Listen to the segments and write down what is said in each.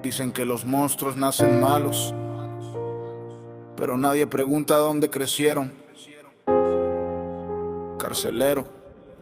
Dicen que los monstruos nacen malos, pero nadie pregunta dónde crecieron. Carcelero.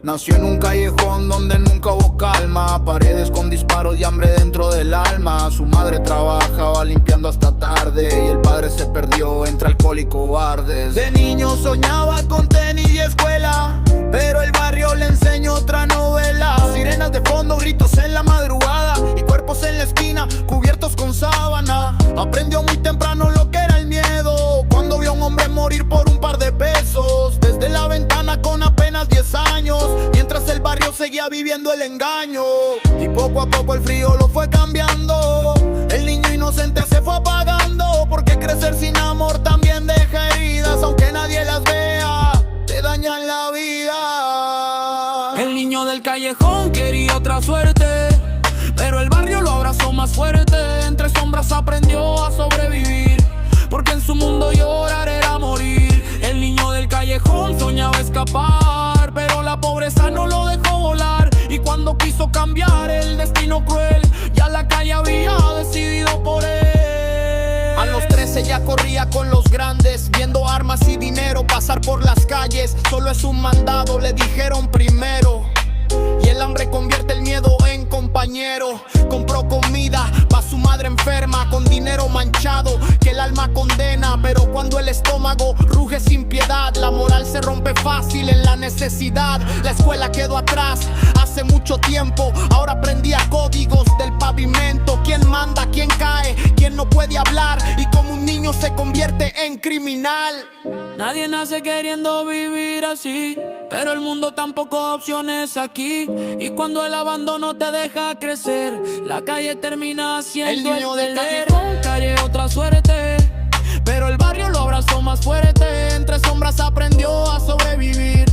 Nació en un callejón donde nunca hubo calma, paredes con disparos y hambre dentro del alma. Su madre trabajaba limpiando hasta tarde y el padre se perdió entre alcohol y cobardes. De niño soñaba con tenis y escuela, pero el barrio le enseñó otra novela. Sirenas de fondo, gritos en la madrugada y cuerpos en la esquina cubiertos con sábana. Aprendió muy temprano lo que era el miedo, cuando vio a un hombre morir por un par de pesos. Desde la ventana con apenas 10 años, mientras el barrio seguía viviendo el engaño. Y poco a poco el frío lo fue cambiando, el niño inocente se fue apagando. Porque crecer sin amor también deja heridas, aunque nadie las vea, te dañan la vida. El niño del callejón quería otra suerte, pero el barrio lo abrazó más fuerte. Entre sombras aprendió a sobrevivir, porque en su mundo llorar era morir. El niño del callejón soñaba escapar, pero la pobreza no lo dejó volar. Y cuando quiso cambiar el destino cruel, ya la calle había decidido por él. A los 13 ya corría con los grandes, viendo armas y dinero pasar por las calles. Solo es un mandado, le dijeron primero, y el hambre convierte el miedo en compañero. Compró comida pa' su madre enferma, con dinero manchado que el alma condena. Pero cuando el estómago ruge sin piedad, la moral se rompe fácil en la necesidad. La escuela quedó atrás hace mucho tiempo, ahora aprendía códigos del pavimento. Quién manda, quién cae, quién no puede hablar, y cómo un niño se convierte en criminal. Nadie nace queriendo vivir así, pero el mundo tampoco opciones aquí. Y cuando el abandono te deja crecer, la calle termina siendo el niño del callejón. Calle otra suerte, pero el barrio lo abrazó más fuerte. Entre sombras aprendió a sobrevivir,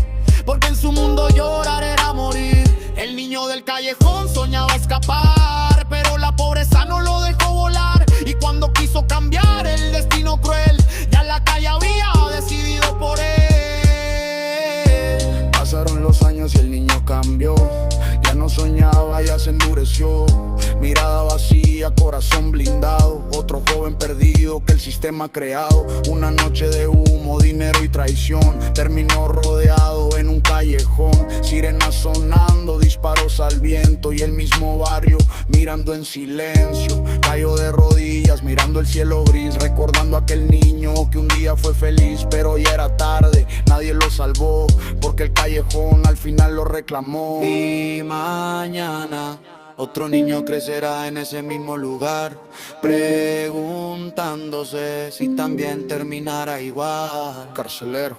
porque en su mundo llorar era morir. El niño del callejón soñaba escapar, pero la pobreza no lo dejó volar. Y cuando quiso cambiar el destino cruel, ya la calle había decidido por él. Pasaron los años y el niño cambió, ya no soñaba, ya se endureció. Mirada vacía, corazón blindado, otro joven perdido que el sistema ha creado. Una noche de humo, dinero y traición, terminó rodeado en un callejón. Sirenas sonando, disparos al viento, y el mismo barrio mirando en silencio. Cayó de rodillas mirando el cielo gris, recordando a aquel niño que un día fue feliz. Pero ya era tarde, nadie lo salvó, porque el callejón al final lo reclamó. Y mañana otro niño crecerá en ese mismo lugar, preguntándose si también terminará igual. Carcelero.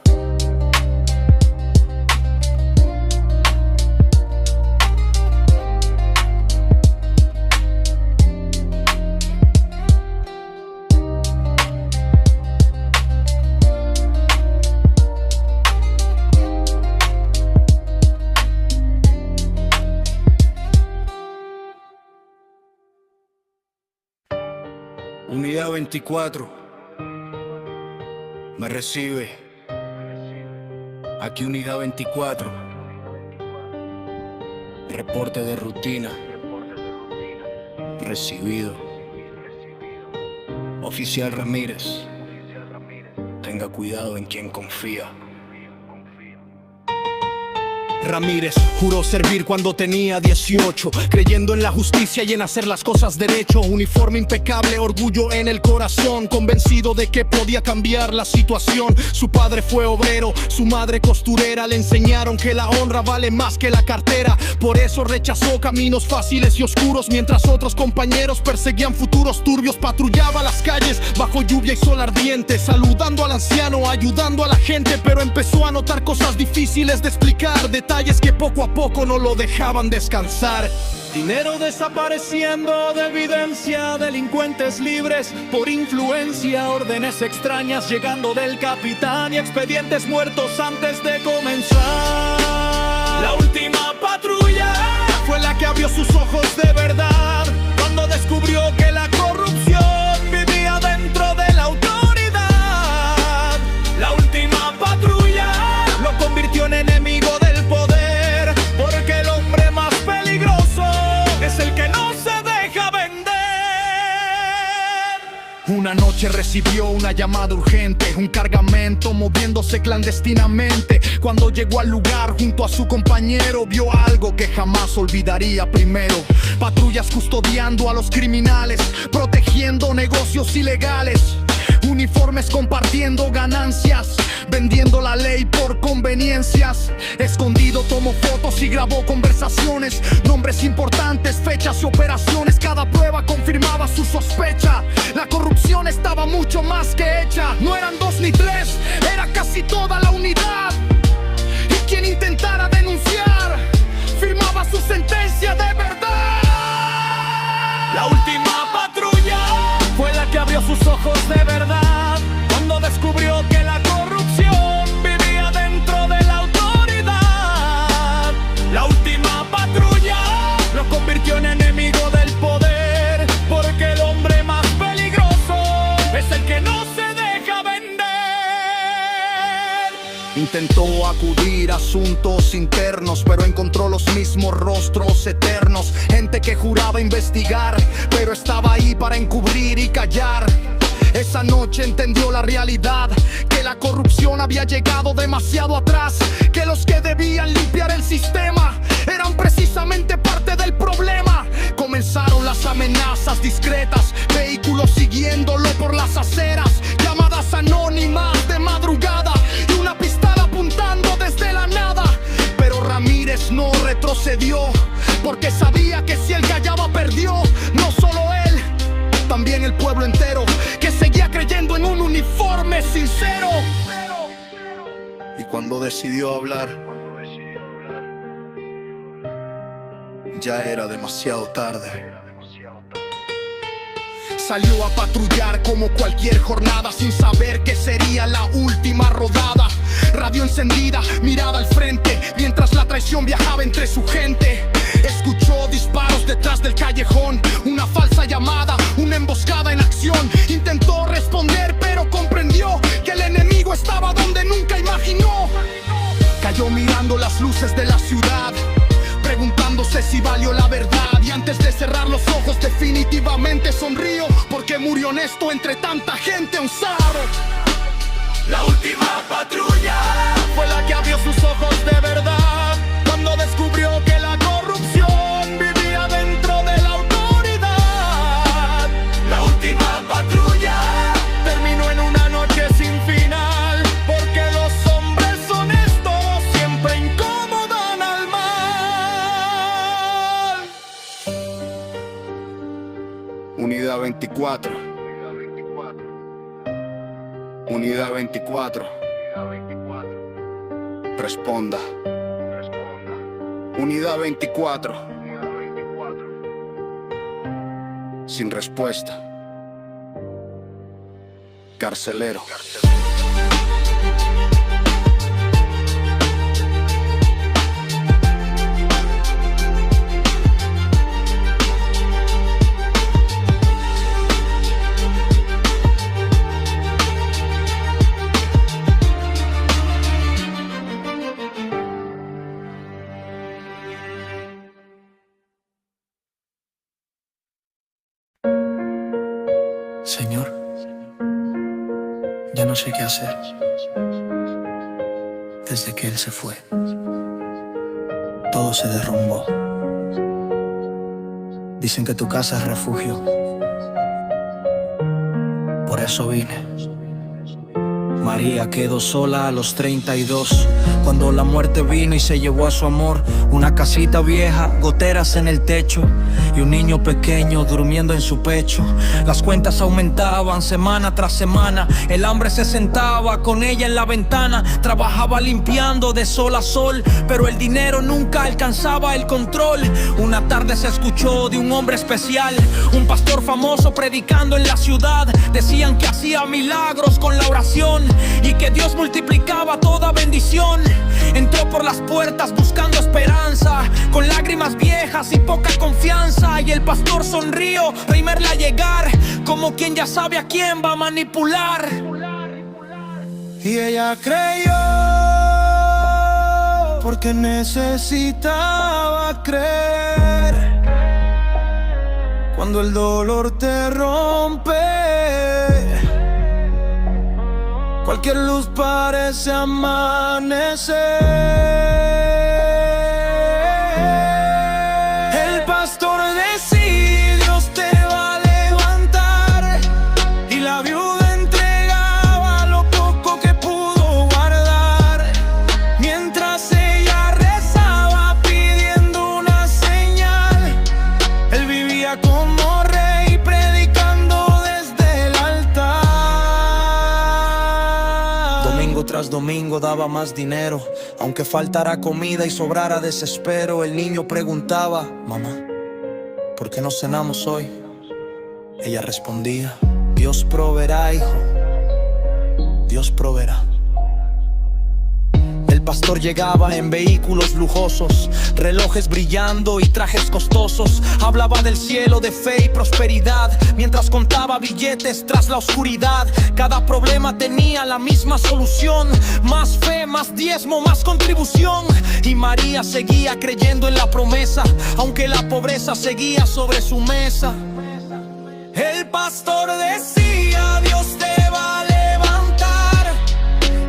Unidad 24 me recibe. Aquí Unidad 24. Reporte de rutina. Recibido. Oficial Ramírez, tenga cuidado en quien confía. Ramírez juró servir cuando tenía 18, creyendo en la justicia y en hacer las cosas derecho. Uniforme impecable, orgullo en el corazón, convencido de que podía cambiar la situación. Su padre fue obrero, su madre costurera, le enseñaron que la honra vale más que la cartera. Por eso rechazó caminos fáciles y oscuros, mientras otros compañeros perseguían futuros turbios. Patrullaba las calles bajo lluvia y sol ardiente, saludando al anciano, ayudando a la gente. Pero empezó a notar cosas difíciles de explicar, detalles que poco a poco no lo dejaban descansar. Dinero desapareciendo de evidencia, delincuentes libres por influencia, órdenes extrañas llegando del capitán y expedientes muertos antes de comenzar. La última patrulla fue la que abrió sus ojos de verdad, cuando descubrió que la corrupción vivía dentro de la autoridad. La última patrulla lo convirtió en enemigo del poder, porque el hombre más peligroso es el que no se deja vender. Una noche recibió una llamada urgente, un cargamento moviéndose clandestinamente. Cuando llegó al lugar junto a su compañero, vio algo que jamás olvidaría primero. Patrullas custodiando a los criminales, protegiendo negocios ilegales. Uniformes compartiendo ganancias, vendiendo la ley por conveniencias. Escondido tomó fotos y grabó conversaciones, nombres importantes, fechas y operaciones. Cada prueba confirmaba su sospecha. La corrupción estaba mucho más que hecha. No eran 2 ni 3, era casi toda la unidad. Y quien intentara denunciar firmaba su sentencia de verdad. La última patrulla fue la que abrió sus ojos de verdad, cuando descubrió que la corrupción vivía dentro de la autoridad. La última patrulla lo convirtió en enemigo del poder, porque el hombre más peligroso es el que no se deja vender. Intentó acudir a asuntos internos, pero encontró los mismos rostros eternos. Gente que juraba investigar, pero estaba ahí para encubrir y callar. Esa noche entendió la realidad, que la corrupción había llegado demasiado atrás, que los que debían limpiar el sistema eran precisamente parte del problema. Comenzaron las amenazas discretas, vehículos siguiéndolo por las aceras, llamadas anónimas de madrugada y una pistola apuntando desde la nada. Pero Ramírez no retrocedió, porque sabía que si él callaba perdió. No solo él, también el pueblo entero, que seguía creyendo en un uniforme sincero. Y cuando decidió hablar, ya era demasiado tarde. Salió a patrullar como cualquier jornada, sin saber que sería la última rodada. Radio encendida, mirada al frente, mientras la traición viajaba entre su gente. Escuchó disparos detrás del callejón, una falsa llamada, una emboscada en acción. Intentó responder, pero comprendió que el enemigo estaba donde nunca imaginó. Cayó mirando las luces de la ciudad, preguntándose si valió la verdad. Y antes de cerrar los ojos definitivamente sonrió, porque murió honesto entre tanta gente osado. La última patrulla fue la que abrió sus ojos de verdad, cuando descubrió que la corrupción vivía dentro de la autoridad. La última patrulla terminó en una noche sin final, porque los hombres honestos siempre incomodan al mal. Unidad 24. Unidad 24. Responda. Unidad 24. Sin respuesta. Carcelero. Señor, ya no sé qué hacer. Desde que él se fue, todo se derrumbó. Dicen que tu casa es refugio, por eso vine. María quedó sola a los 32, cuando la muerte vino y se llevó a su amor. Una casita vieja, goteras en el techo y un niño pequeño durmiendo en su pecho. Las cuentas aumentaban semana tras semana, el hambre se sentaba con ella en la ventana. Trabajaba limpiando de sol a sol, pero el dinero nunca alcanzaba el control. Una tarde se escuchó de un hombre especial, un pastor famoso predicando en la ciudad. Decían que hacía milagros con la oración y que Dios multiplicaba toda bendición. Entró por las puertas buscando esperanza, con lágrimas viejas y poca confianza. Y el pastor sonrió al verla llegar, como quien ya sabe a quién va a manipular. Y ella creyó, porque necesitaba creer. cuando el dolor te rompe. Cualquier luz parece amanecer. El pastor decía: Dios te va a levantar. Y la viuda entregaba lo poco que pudo guardar, mientras ella rezaba pidiendo una señal. Él vivía como rey predicando desde el altar. Domingo tras domingo daba más dinero, aunque faltara comida y sobrara desespero. El niño preguntaba: mamá, ¿por qué no cenamos hoy? Ella respondía: Dios proveerá, hijo, Dios proveerá. El pastor llegaba en vehículos lujosos, relojes brillando y trajes costosos. Hablaba del cielo, de fe y prosperidad, mientras contaba billetes tras la oscuridad. Cada problema tenía la misma solución: más fe, más diezmo, más contribución. Y María seguía creyendo en la promesa, aunque la pobreza seguía sobre su mesa. El pastor decía: Dios te va a levantar.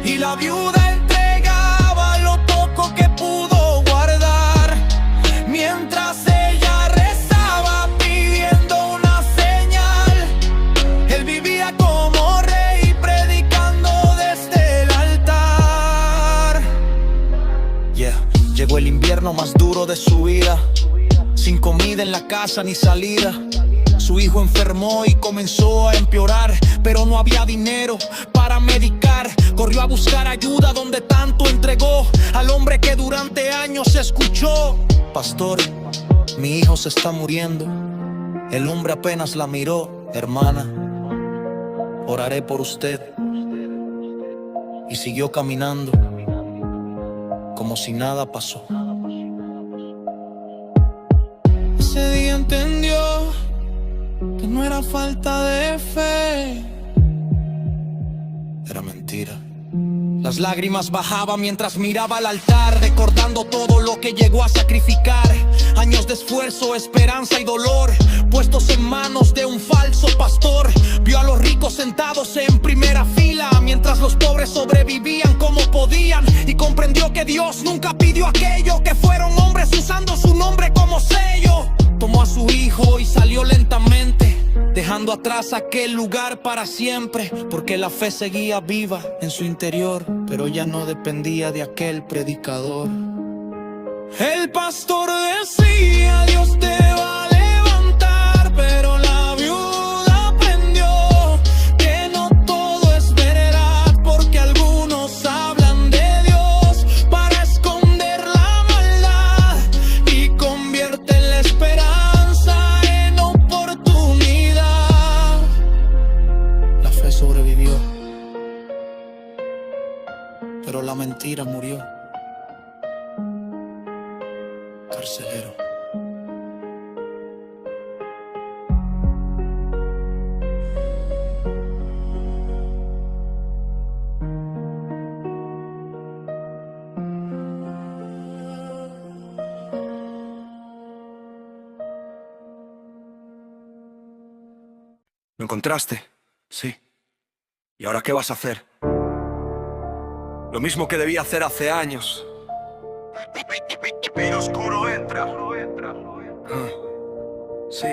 Y la viuda entregaba lo poco que pudo guardar, mientras ella rezaba pidiendo una señal. Él vivía como rey predicando desde el altar. Llegó el invierno más duro de su vida, sin comida en la casa ni salida. Su hijo enfermó y comenzó a empeorar, pero no había dinero para medicar. Corrió a buscar ayuda donde tanto entregó al hombre que durante años escuchó: pastor, mi hijo se está muriendo. El hombre apenas la miró: hermana, oraré por usted. Y siguió caminando como si nada pasó. Ese día entendió que no era falta de fe, era mentira. Las lágrimas bajaban mientras miraba al altar, recordando todo lo que llegó a sacrificar. Años de esfuerzo, esperanza y dolor, puestos en manos de un falso pastor. Vio a los ricos sentados en primera fila, mientras los pobres sobrevivían como podían. Y comprendió que Dios nunca pidió aquello, que fueron hombres usando su nombre como sello. Tomó a su hijo y salió lentamente, dejando atrás aquel lugar para siempre, porque la fe seguía viva en su interior, pero ya no dependía de aquel predicador. El pastor decía: Dios te va a levantar, pero la viuda aprendió que no todo es verdad, porque algunos hablan de Dios para esconder la maldad y convierten la esperanza en oportunidad. La fe sobrevivió, pero la mentira murió. Carcelero. ¿Lo encontraste? Sí. ¿Y ahora qué vas a hacer? Lo mismo que debía hacer hace años. Pero oscuro entra. Sí.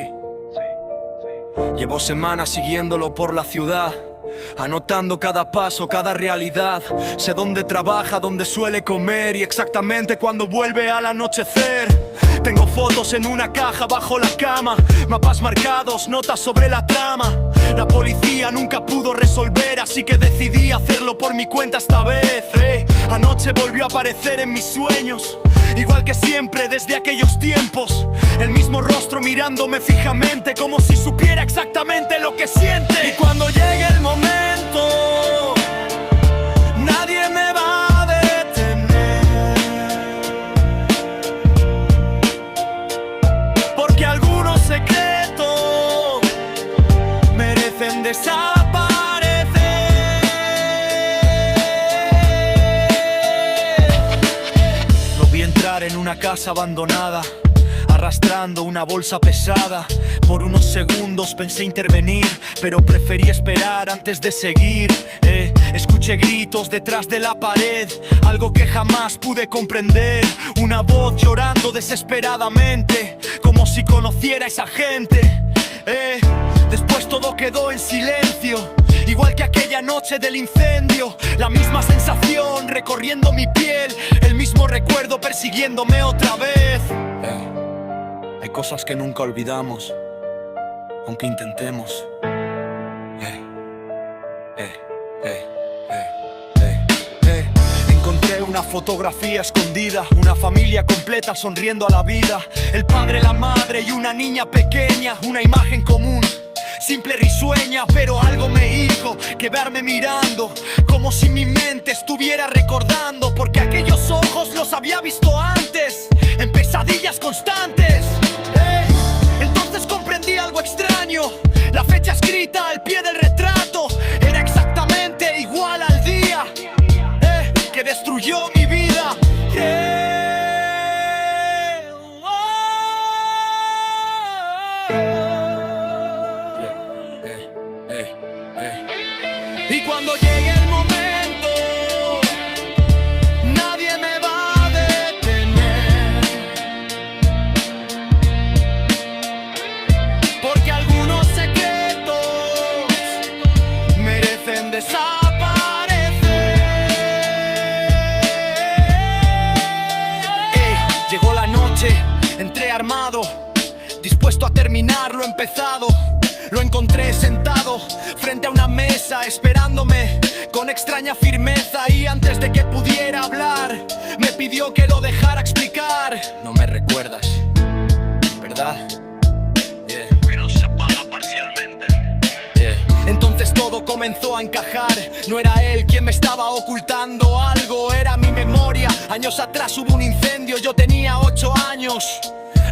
Llevo semanas siguiéndolo por la ciudad, anotando cada paso, cada realidad. Sé dónde trabaja, dónde suele comer y exactamente cuándo vuelve al anochecer. Tengo fotos en una caja bajo la cama, mapas marcados, notas sobre la trama. La policía nunca pudo resolver, así que decidí hacerlo por mi cuenta esta vez. Anoche volvió a aparecer en mis sueños, igual que siempre desde aquellos tiempos. El mismo rostro mirándome fijamente, como si supiera exactamente lo que siente. Y cuando llegue el momento, nadie me va a detener, porque algunos secretos merecen desaparecer. Lo vi entrar en una casa abandonada, arrastrando una bolsa pesada. Por unos segundos pensé intervenir, pero preferí esperar antes de seguir. Escuché gritos detrás de la pared, algo que jamás pude comprender. Una voz llorando desesperadamente, como si conociera a esa gente. Después todo quedó en silencio, igual que aquella noche del incendio. La misma sensación recorriendo mi piel, el mismo recuerdo persiguiéndome otra vez. Hay cosas que nunca olvidamos, aunque intentemos. Encontré una fotografía escondida, una familia completa sonriendo a la vida. El padre, la madre y una niña pequeña, una imagen común, simple, risueña, pero algo me hizo quedarme mirando, como si mi mente estuviera recordando, porque aquellos ojos los había visto antes, en pesadillas constantes. Entonces comprendí algo extraño, la fecha escrita al pie del retrato era exactamente igual al día que destruyó mi vida. Y cuando llegue el momento, nadie me va a detener, porque algunos secretos merecen desaparecer. Llegó la noche, entré armado, dispuesto a terminar lo empezado. Lo encontré sentado frente a una mesa, esperándome con extraña firmeza. Y antes de que pudiera hablar, me pidió que lo dejara explicar. No me recuerdas, ¿verdad? Pero se apaga parcialmente. Entonces todo comenzó a encajar. No era él quien me estaba ocultando algo, era mi memoria. Años atrás hubo un incendio, yo tenía 8 años.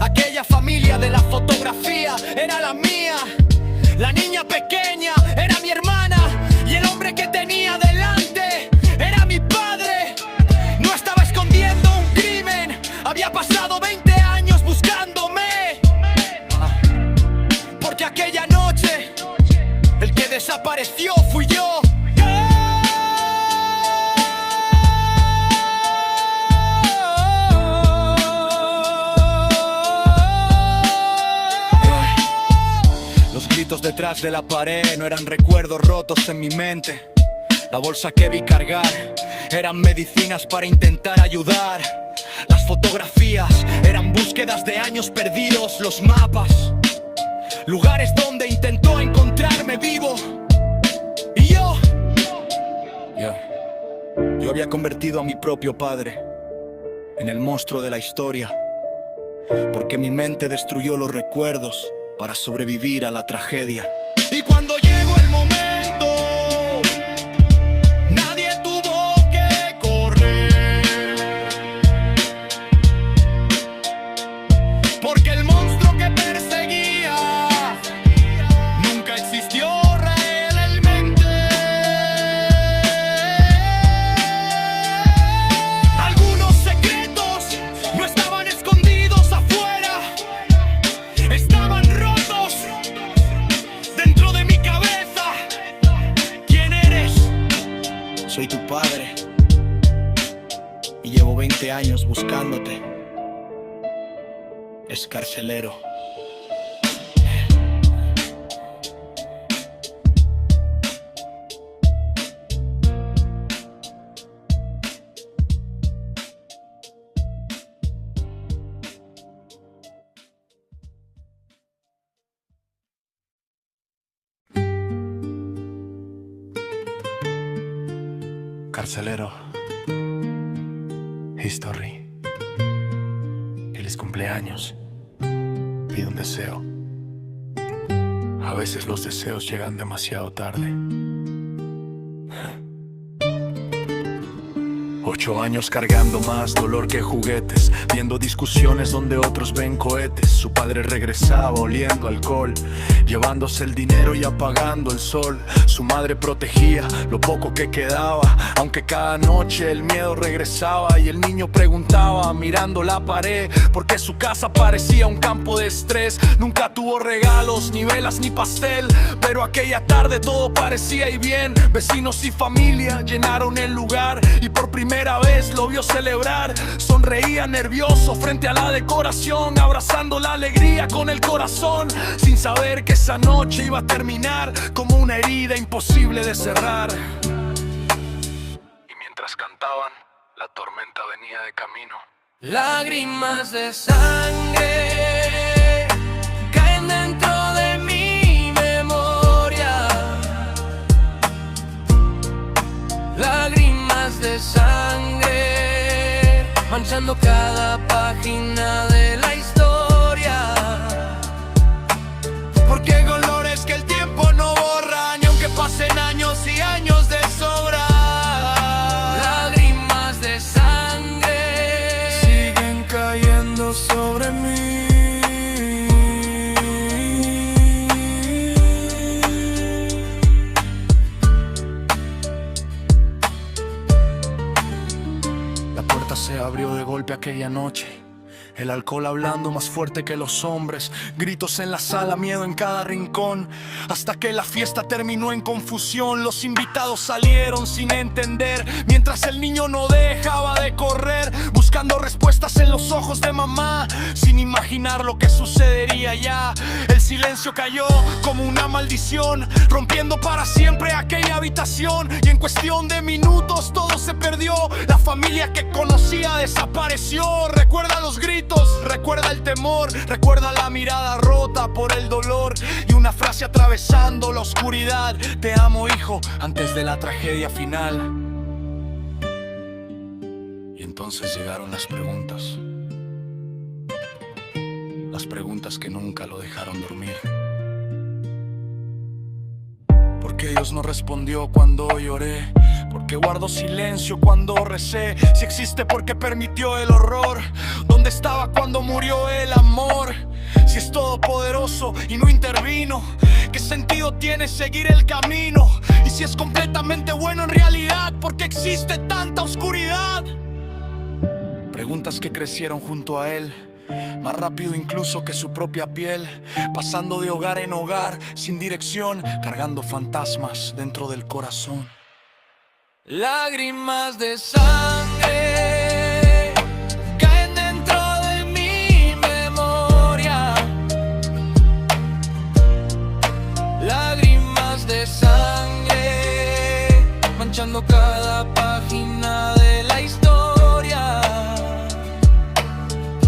Aquella familia de la fotografía era la mía. La niña pequeña era mi hermana, y el hombre que tenía delante era mi padre. No estaba escondiendo un crimen, había pasado 20 años buscándome. Porque aquella noche el que desapareció fui yo. Los gritos detrás de la pared no eran recuerdos rotos en mi mente. La bolsa que vi cargar eran medicinas para intentar ayudar. Las fotografías eran búsquedas de años perdidos. Los mapas, lugares donde intentó encontrarme vivo. Y yo había convertido a mi propio padre en el monstruo de la historia, porque mi mente destruyó los recuerdos para sobrevivir a la tragedia. Y cuando llegó el momento, nadie tuvo que correr, porque el monstruo que perseguía nunca existió realmente. Algunos secretos no estaban escondidos afuera, estaban dentro de mi cabeza. ¿Quién eres? Soy tu padre, y llevo 20 años buscándote. Escarcelero. Carcelero. History. Feliz cumpleaños. Pido un deseo. A veces los deseos llegan demasiado tarde. 8 años cargando más dolor que juguetes, viendo discusiones donde otros ven cohetes. Su padre regresaba oliendo alcohol, llevándose el dinero y apagando el sol. Su madre protegía lo poco que quedaba, aunque cada noche el miedo regresaba. Y el niño preguntaba, mirando la pared, porque su casa parecía un campo de estrés. Nunca tuvo regalos, ni velas, ni pastel, pero aquella tarde todo parecía ir bien. Vecinos y familia llenaron el lugar, y por primera vez lo vio celebrar. Sonreía nervioso frente a la decoración, abrazando la alegría con el corazón, sin saber que esa noche iba a terminar como una herida imposible de cerrar. Y mientras cantaban, la tormenta venía de camino. Lágrimas de sangre caen dentro de mi memoria. Lágrimas de sangre manchando cada página de la historia. Porque hay colores que el tiempo no borra, ni aunque pasen años y años de sobra. Lágrimas de sangre siguen cayendo sobre mí. La puerta se abrió de golpe aquella noche, el alcohol hablando más fuerte que los hombres, gritos en la sala, miedo en cada rincón, hasta que la fiesta terminó en confusión. Los invitados salieron sin entender, mientras el niño no dejaba de correr, buscando respuestas en los ojos de mamá, sin imaginar lo que sucedería ya. El silencio cayó como una maldición, rompiendo para siempre aquella habitación, y en cuestión de minutos todo se perdió. La familia que conocía desapareció. Recuerda los gritos, recuerda el temor, recuerda la mirada rota por el dolor, y una frase atravesando la oscuridad: te amo, hijo, antes de la tragedia final. Y entonces llegaron las preguntas que nunca lo dejaron dormir. ¿Por qué Dios no respondió cuando lloré? ¿Por qué guardó silencio cuando recé? Si existe, ¿por qué permitió el horror? ¿Dónde estaba cuando murió el amor? Si es todopoderoso y no intervino, ¿qué sentido tiene seguir el camino? Y si es completamente bueno en realidad, ¿por qué existe tanta oscuridad? Preguntas que crecieron junto a él, más rápido incluso que su propia piel, pasando de hogar en hogar, sin dirección, cargando fantasmas dentro del corazón. Lágrimas de sangre caen dentro de mi memoria. Lágrimas de sangre manchando cada página de la historia.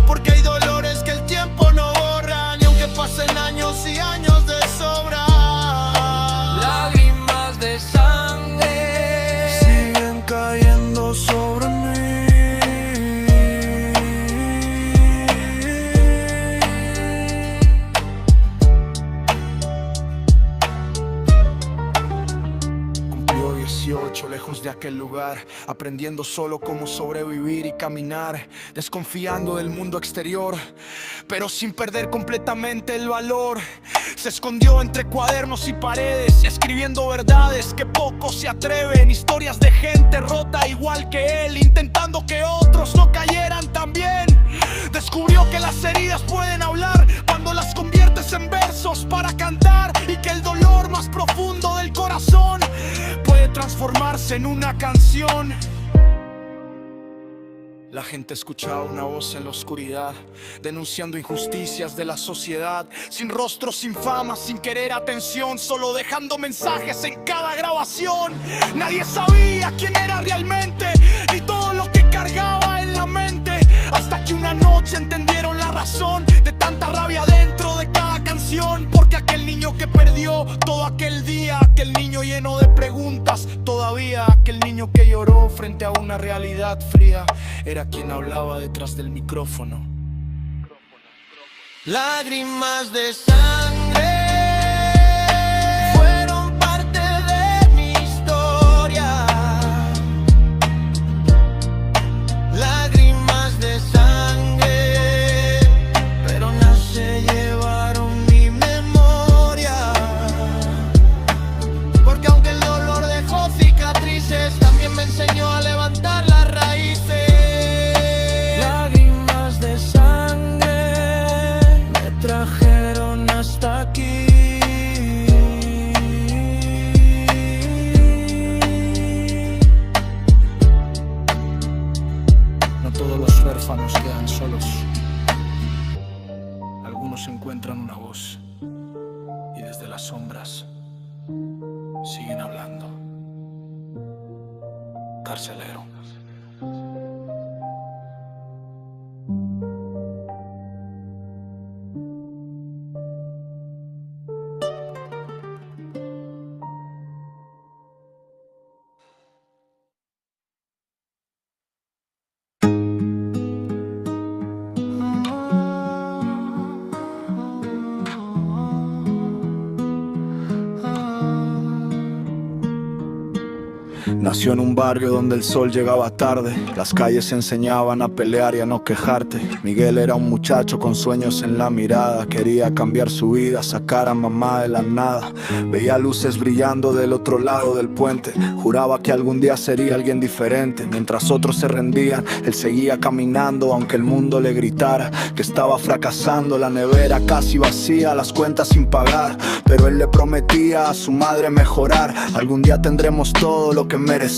Porque hay dolores que el tiempo no borra, ni aunque pasen años y años de sobra. Lágrimas de sangre siguen cayendo sobre mí. Cumplió 18 lejos de aquel lugar, aprendiendo solo cómo sobrevivir y caminar, desconfiando del mundo exterior, pero sin perder completamente el valor. Se escondió entre cuadernos y paredes, escribiendo verdades que pocos se atreven, historias de gente rota igual que él, intentando que otros no cayeran también. Descubrió que las heridas pueden hablar cuando las conviertes en versos para cantar, y que el dolor más profundo del corazón puede transformarse en una canción. La gente escuchaba una voz en la oscuridad, denunciando injusticias de la sociedad, sin rostro, sin fama, sin querer atención, solo dejando mensajes en cada grabación. Nadie sabía quién era realmente, ni todo lo que cargaba en la mente, hasta que una noche entendieron la razón de tanta rabia dentro de cada canción. Porque aquel niño que perdió todo aquel día, aquel niño lleno de preguntas todavía, aquel niño que lloró frente a una realidad fría, era quien hablaba detrás del micrófono. Lágrimas de sangre fueron parte de mi historia. sombras siguen hablando. Carcelero. Nació en un barrio donde el sol llegaba tarde. Las calles enseñaban a pelear y a no quejarte. Miguel era un muchacho con sueños en la mirada. Quería cambiar su vida, sacar a mamá de la nada. Veía luces brillando del otro lado del puente. Juraba que algún día sería alguien diferente. Mientras otros se rendían, él seguía caminando, aunque el mundo le gritara que estaba fracasando. La nevera casi vacía, las cuentas sin pagar, pero él le prometía a su madre mejorar. Algún día tendremos todo lo que merecemos,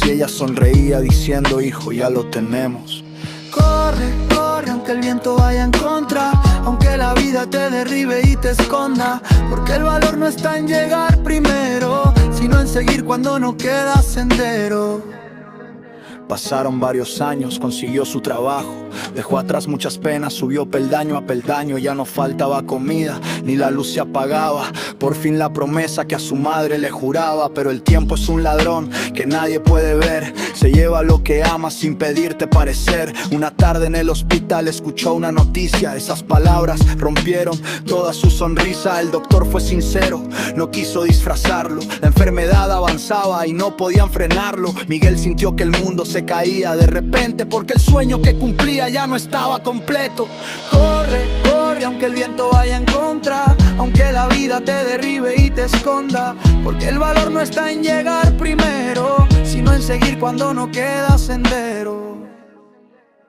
y ella sonreía diciendo: hijo, ya lo tenemos. Corre, corre, aunque el viento vaya en contra, aunque la vida te derribe y te esconda, porque el valor no está en llegar primero, sino en seguir cuando no queda sendero. Pasaron varios años, consiguió su trabajo, dejó atrás muchas penas, subió peldaño a peldaño. Ya no faltaba comida, ni la luz se apagaba. Por fin la promesa que a su madre le juraba. Pero el tiempo es un ladrón que nadie puede ver. Se lleva lo que ama sin pedirte parecer. Una tarde en el hospital escuchó una noticia. Esas palabras rompieron toda su sonrisa. El doctor fue sincero, no quiso disfrazarlo. La enfermedad avanzaba y no podían frenarlo. Miguel sintió que el mundo se caía de repente, porque el sueño que cumplía ya no estaba completo. Corre, corre, aunque el viento vaya en contra, aunque la vida te derribe y te esconda, porque el valor no está en llegar primero, sino en seguir cuando no queda sendero.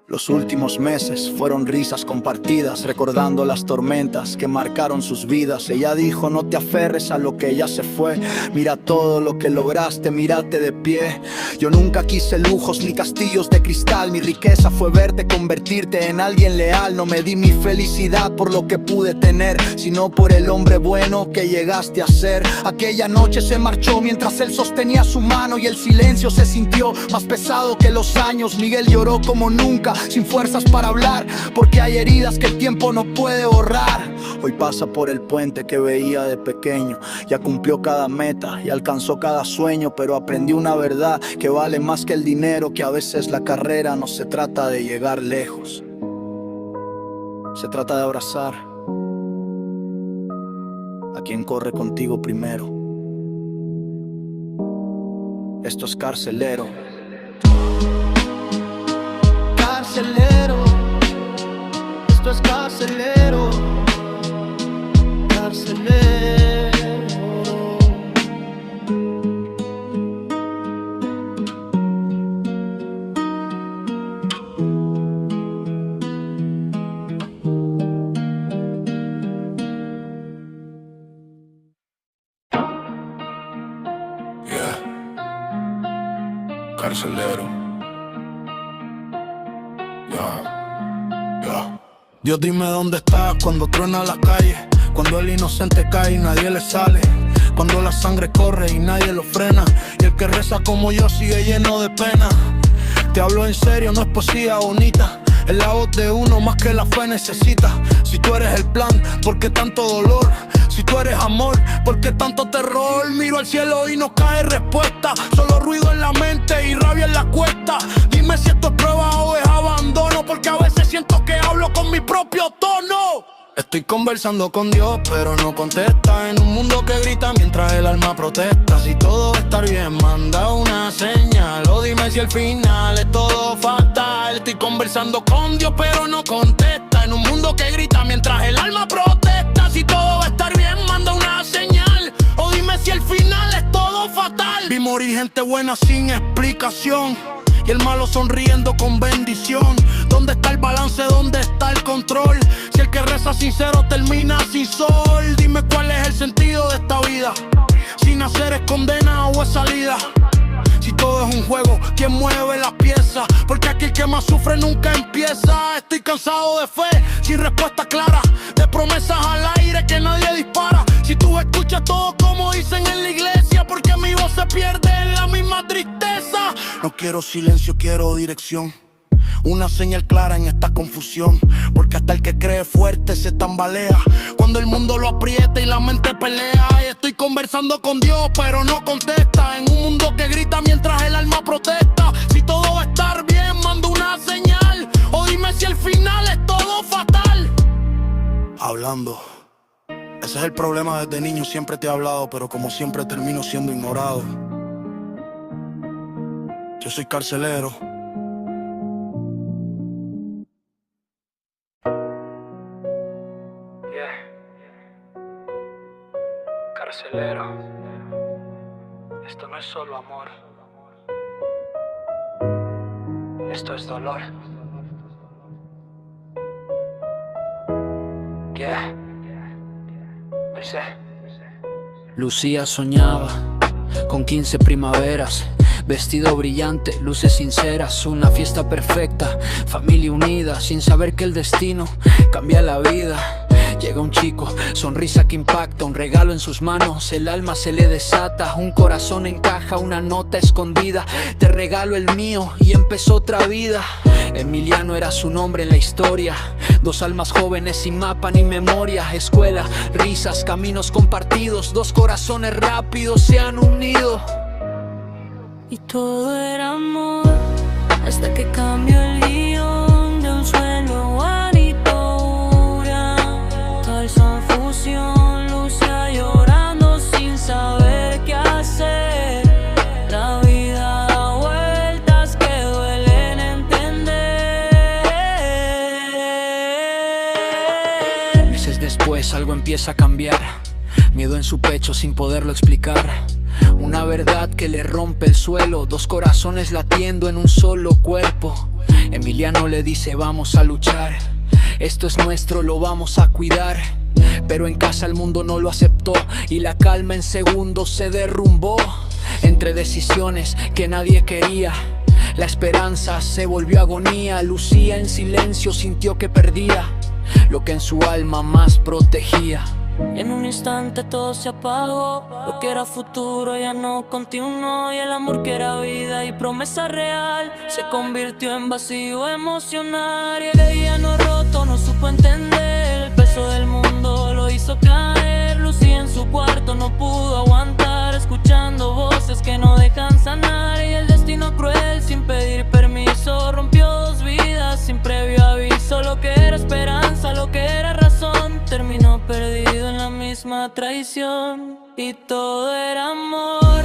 Los últimos meses fueron risas compartidas, recordando las tormentas que marcaron sus vidas. Ella dijo: no te aferres a lo que ya se fue, mira todo lo que lograste, mírate de pie. Yo nunca quise lujos ni castillos de cristal, mi riqueza fue verte convertirte en alguien leal. No me di mi felicidad por lo que pude tener, sino por el hombre bueno que llegaste a ser. Aquella noche se marchó mientras él sostenía su mano, y el silencio se sintió más pesado que los años. Miguel lloró como nunca, sin fuerzas para hablar, porque hay heridas que el tiempo no puede borrar. Hoy pasa por el puente que veía de pequeño. Ya cumplió cada meta y alcanzó cada sueño, pero aprendió una verdad que vale más que el dinero, que a veces la carrera no se trata de llegar lejos, se trata de abrazar a quien corre contigo primero. Esto es Carcelero. Carcelero, esto es carcelero, carcelero. Yeah. Carcelero. Dios, dime dónde estás cuando truena la calle, cuando el inocente cae y nadie le sale, cuando la sangre corre y nadie lo frena, y el que reza como yo sigue lleno de pena. Te hablo en serio, no es poesía bonita, es la voz de uno más que la fe necesita. Si tú eres el plan, ¿por qué tanto dolor? Si tú eres amor, ¿por qué tanto terror? Miro al cielo y no cae respuesta, solo ruido en la mente y rabia en la cuesta. Dime si esto es prueba o es abandono, porque a veces siento que hablo con mi propio tono. Estoy conversando con Dios, pero no contesta. En un mundo que grita mientras el alma protesta. Si todo va a estar bien, manda una señal, o dime si el final es todo fatal. Estoy conversando con Dios, pero no contesta. En un mundo que grita mientras el alma protesta. Si todo va a estar bien, manda una señal, o dime si el final es todo fatal. Vi morir gente buena sin explicación, y el malo sonriendo con bendición. ¿Dónde está el balance? ¿Dónde está el control? Si el que reza sincero termina sin sol. Dime cuál es el sentido de esta vida, si nacer es condena o es salida. Si todo es un juego, ¿quién mueve las piezas? Porque aquí el que más sufre nunca empieza. Estoy cansado de fe, sin respuesta clara, de promesas al aire que nadie dispara. Si tú escuchas todo como dicen en la iglesia, porque mi voz se pierde en la misma tristeza. No quiero silencio, quiero dirección. Una señal clara en esta confusión, porque hasta el que cree fuerte se tambalea cuando el mundo lo aprieta y la mente pelea. Y estoy conversando con Dios pero no contesta, en un mundo que grita mientras el alma protesta. Si todo va a estar bien, mando una señal, o dime si al final es todo fatal. Hablando. Ese es el problema, desde niño siempre te he hablado, pero como siempre termino siendo ignorado. Yo soy carcelero. Carcelero, esto no es solo amor, esto es dolor. Lucía soñaba con 15 primaveras, vestido brillante, luces sinceras, una fiesta perfecta, familia unida, sin saber que el destino cambia la vida. Llega un chico, sonrisa que impacta, un regalo en sus manos, el alma se le desata, un corazón encaja, una nota escondida, te regalo el mío y empezó otra vida. Emiliano era su nombre en la historia, dos almas jóvenes sin mapa ni memoria, escuela, risas, caminos compartidos, dos corazones rápidos se han unido. Y todo era amor, hasta que cambió el guión de un sueño falsa fusión, Lucía llorando sin saber qué hacer. La vida da vueltas que duelen entender. Meses después algo empieza a cambiar, miedo en su pecho sin poderlo explicar. Una verdad que le rompe el suelo, dos corazones latiendo en un solo cuerpo. Emiliano le dice vamos a luchar, esto es nuestro, lo vamos a cuidar. Pero en casa el mundo no lo aceptó y la calma en segundos se derrumbó. Entre decisiones que nadie quería, la esperanza se volvió agonía. Lucía en silencio sintió que perdía lo que en su alma más protegía. Y en un instante todo se apagó, lo que era futuro ya no continuó. Y el amor que era vida y promesa real se convirtió en vacío emocional. Y el día no roto, no supo entender, el peso del mundo lo hizo caer. Lucía en su cuarto no pudo aguantar, escuchando voces que no dejan sanar. Y el destino cruel sin pedir permiso rompió dos vidas sin previo aviso. Lo que era esperanza, lo que era razón, terminó perdido en la misma traición. Y todo era amor,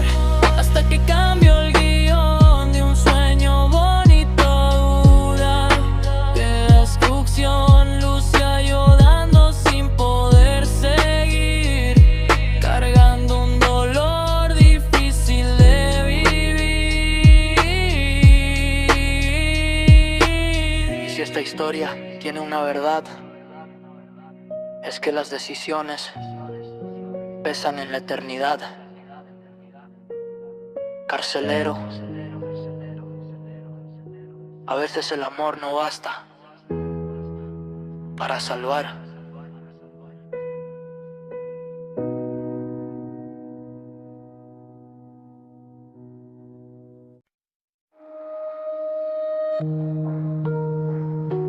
hasta que cambió el guión de un sueño bonito dura. De destrucción, Lucía llorando sin poder seguir, cargando un dolor difícil de vivir. Y si esta historia tiene una verdad, es que las decisiones pesan en la eternidad. Carcelero, a veces el amor no basta para salvar.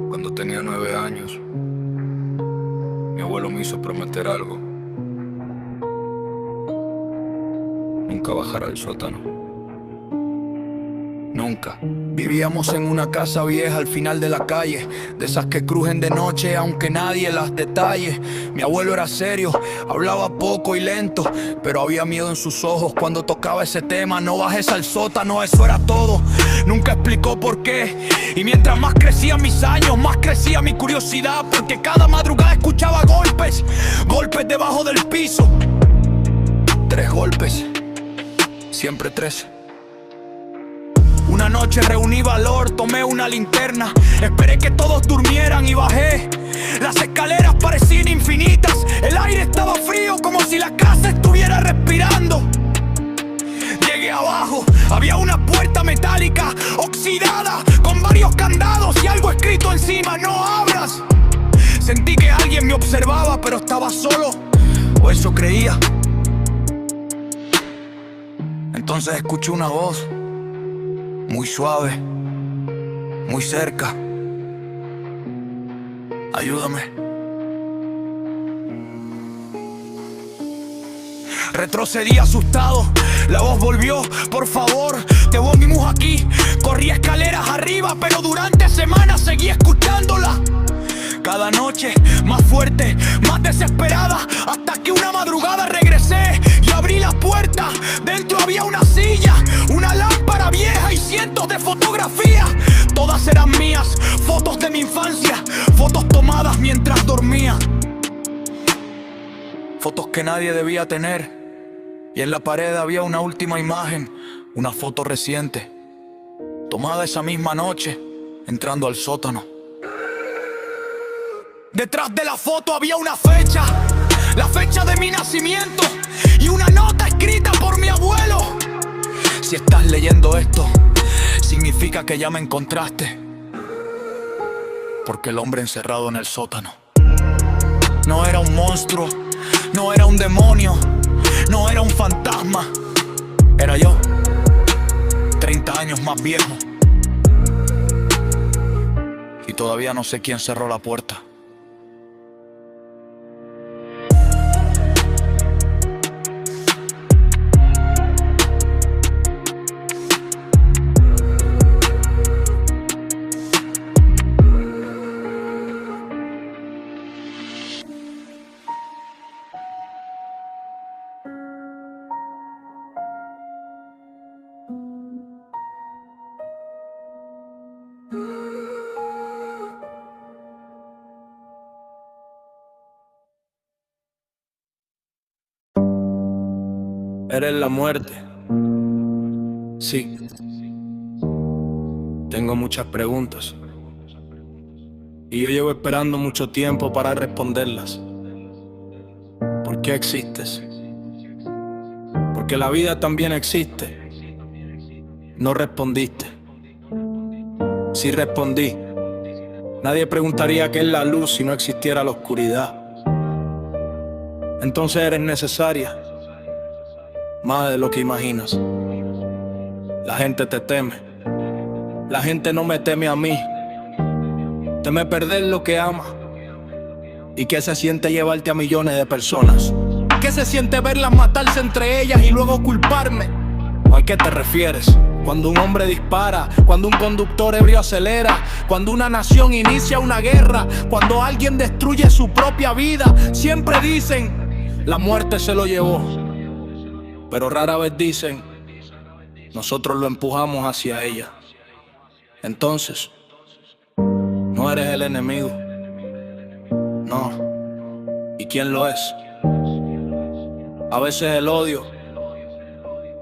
Cuando tenía 9 años, mi abuelo me hizo prometer algo: nunca bajar al sótano. Nunca. Vivíamos en una casa vieja al final de la calle, de esas que crujen de noche aunque nadie las detalle. Mi abuelo era serio, hablaba poco y lento, pero había miedo en sus ojos cuando tocaba ese tema. No bajes al sótano, eso era todo. Nunca explicó por qué. Y mientras más crecían mis años, más crecía mi curiosidad, porque cada madrugada escuchaba golpes, golpes debajo del piso. 3 golpes, siempre 3. Una noche reuní valor, tomé una linterna, esperé que todos durmieran y bajé. Las escaleras parecían infinitas, el aire estaba frío como si la casa estuviera respirando. Llegué abajo, había una puerta metálica oxidada con varios candados y algo escrito encima: no abras. Sentí que alguien me observaba, pero estaba solo. o eso creía. Entonces escuché una voz, muy suave, muy cerca. Ayúdame. Retrocedí asustado, la voz volvió, por favor, te volvimos aquí. Corrí escaleras arriba, pero durante semanas seguí escuchándola. Cada noche más fuerte, más desesperada, hasta que una madrugada regresé y abrí la puerta. Dentro había una silla, una lámpara vieja y cientos de fotografías. Todas eran mías, fotos de mi infancia, fotos tomadas mientras dormía. Fotos que nadie debía tener. Y en la pared había una última imagen, una foto reciente, tomada esa misma noche, entrando al sótano. Detrás de la foto había una fecha, la fecha de mi nacimiento, y una nota escrita por mi abuelo. Si estás leyendo esto, significa que ya me encontraste, porque el hombre encerrado en el sótano no era un monstruo, no era un demonio, no era un fantasma, era yo, 30 años más viejo. Y todavía no sé quién cerró la puerta. Eres la muerte. Sí. Tengo muchas preguntas y yo llevo esperando mucho tiempo para responderlas. ¿Por qué existes? Porque la vida también existe. No respondiste. Sí respondí. Nadie preguntaría qué es la luz si no existiera la oscuridad. Entonces eres necesaria. Más de lo que imaginas. La gente te teme. La gente no me teme a mí. Teme perder lo que ama. ¿Y qué se siente llevarte a millones de personas? ¿Qué se siente verlas matarse entre ellas y luego culparme? ¿A qué te refieres? Cuando un hombre dispara, cuando un conductor ebrio acelera, cuando una nación inicia una guerra, cuando alguien destruye su propia vida, siempre dicen, la muerte se lo llevó. Pero rara vez dicen, nosotros lo empujamos hacia ella. Entonces, no eres el enemigo. No. ¿Y quién lo es? A veces el odio,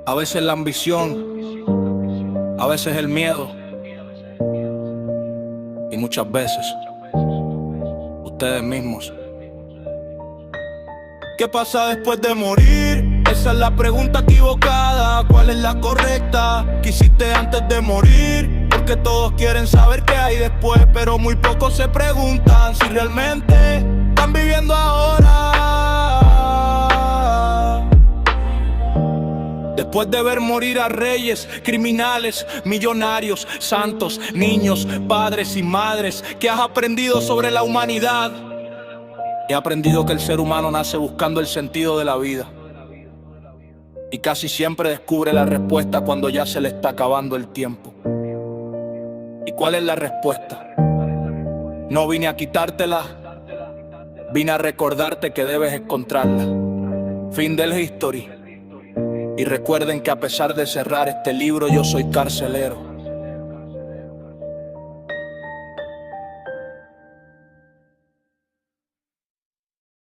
a veces la ambición, a veces el miedo, y muchas veces ustedes mismos. ¿Qué pasa después de morir? Esa es la pregunta equivocada. ¿Cuál es la correcta? ¿Qué hiciste antes de morir? Porque todos quieren saber qué hay después, pero muy pocos se preguntan si realmente están viviendo ahora. Después de ver morir a reyes, criminales, millonarios, santos, niños, padres y madres, ¿qué has aprendido sobre la humanidad? He aprendido que el ser humano nace buscando el sentido de la vida y casi siempre descubre la respuesta cuando ya se le está acabando el tiempo. ¿Y cuál es la respuesta? No vine a quitártela, vine a recordarte que debes encontrarla. Fin del history. Y recuerden que a pesar de cerrar este libro, yo soy carcelero.